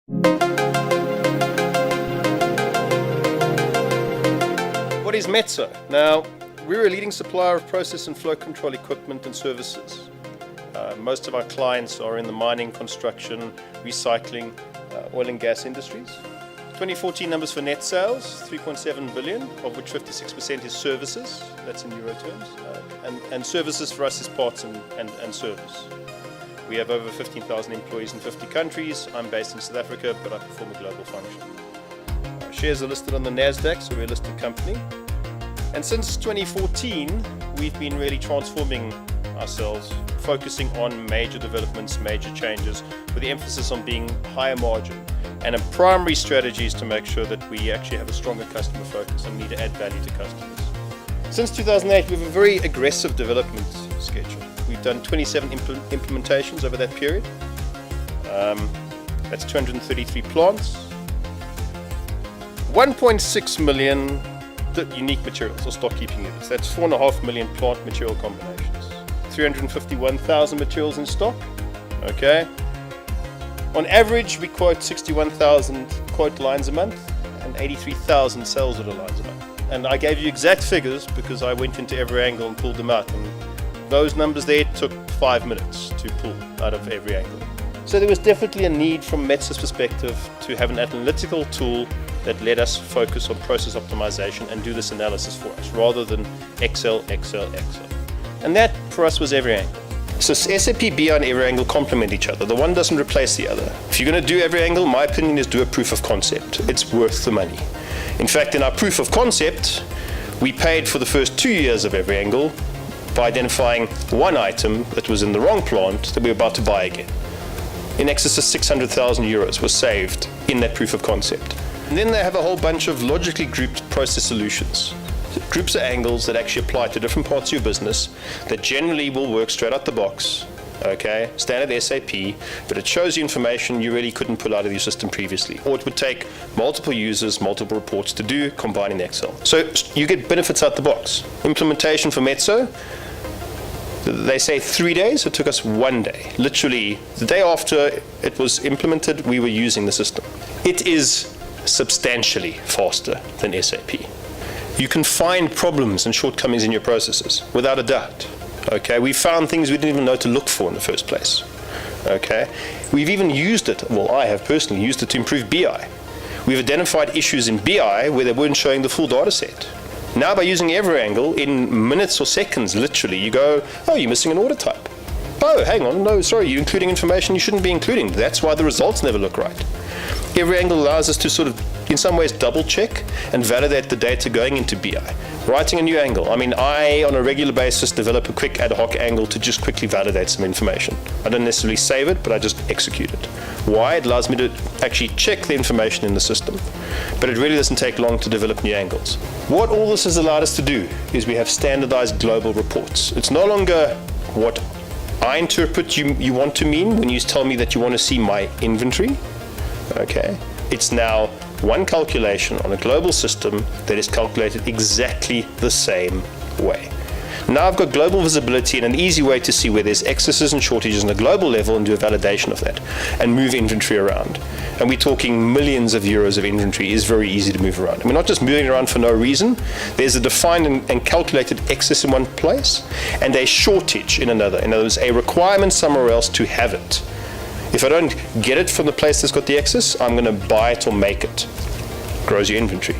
What is Metso? Now, we're a leading supplier of process and flow control equipment and services. Most of our clients are in the mining, construction, recycling, oil and gas industries. 2014 numbers for net sales, 3.7 billion, of which 56% is services, that's in euro terms, and services for us is parts and service. We have over 15,000 employees in 50 countries. I'm based in South Africa, but I perform a global function. Our shares are listed on the NASDAQ, so we're a listed company. And since 2014, we've been really transforming ourselves, focusing on major developments, major changes, with the emphasis on being higher margin. And a primary strategy is to make sure that we actually have a stronger customer focus and need to add value to customers. Since 2008, we have a very aggressive development schedule. We've done 27 implementations over that period. That's 233 plants. 1.6 million unique materials or stock keeping units. That's 4.5 million plant material combinations. 351,000 materials in stock. Okay. On average, we quote 61,000 quote lines a month and 83,000 sales order lines a month. And I gave you exact figures because I went into every angle and pulled them out. And those numbers there took 5 minutes to pull out of every angle. So there was definitely a need from Metso's perspective to have an analytical tool that let us focus on process optimization and do this analysis for us, rather than Excel. And that for us was every angle. So SAP, BI and every angle complement each other. The one doesn't replace the other. If you're going to do every angle, my opinion is do a proof of concept. It's worth the money. In fact, in our proof of concept, we paid for the first 2 years of every angle by identifying one item that was in the wrong plant that we were about to buy again. In excess of 600,000 euros was saved in that proof of concept. And then they have a whole bunch of logically grouped process solutions. Groups of angles that actually apply to different parts of your business that generally will work straight out the box, okay, standard SAP, but it shows you information you really couldn't pull out of your system previously, or it would take multiple users, multiple reports to do, combined in Excel. So you get benefits out the box. Implementation for Metso, they say 3 days, it took us 1 day. Literally, the day after it was implemented, we were using the system. It is substantially faster than SAP. You can find problems and shortcomings in your processes, without a doubt. Okay, we found things we didn't even know to look for in the first place. Okay, we've even used it, well, I have personally used it to improve BI. We've identified issues in BI where they weren't showing the full data set. Now by using every angle, in minutes or seconds, literally, you go, oh, you're missing an order type. Oh, hang on, no, sorry, you're including information you shouldn't be including. That's why the results never look right. Every angle allows us to sort of, in some ways, double check and validate the data going into BI. Writing a new angle. I mean, I, on a regular basis, develop a quick ad hoc angle to just quickly validate some information. I don't necessarily save it, but I just execute it. Why? It allows me to actually check the information in the system. But it really doesn't take long to develop new angles. What all this has allowed us to do is we have standardized global reports. It's no longer what I interpret you want to mean when you tell me that you want to see my inventory. Okay, it's now one calculation on a global system that is calculated exactly the same way. Now I've got global visibility and an easy way to see where there's excesses and shortages on a global level and do a validation of that and move inventory around. And we're talking millions of euros of inventory is very easy to move around. And we're not just moving around for no reason. There's a defined and calculated excess in one place and a shortage in another. In other words, a requirement somewhere else to have it. If I don't get it from the place that's got the excess, I'm going to buy it or make it. Grows your inventory.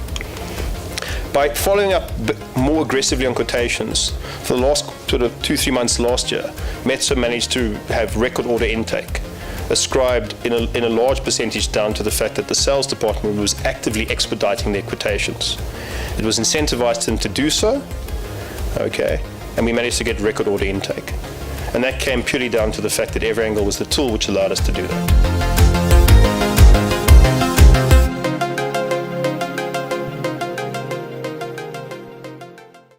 By following up more aggressively on quotations, for the last sort of 2-3 months last year, Metso managed to have record order intake, ascribed in a large percentage down to the fact that the sales department was actively expediting their quotations. It was incentivized them to do so, okay, and we managed to get record order intake. And that came purely down to the fact that every angle was the tool which allowed us to do that.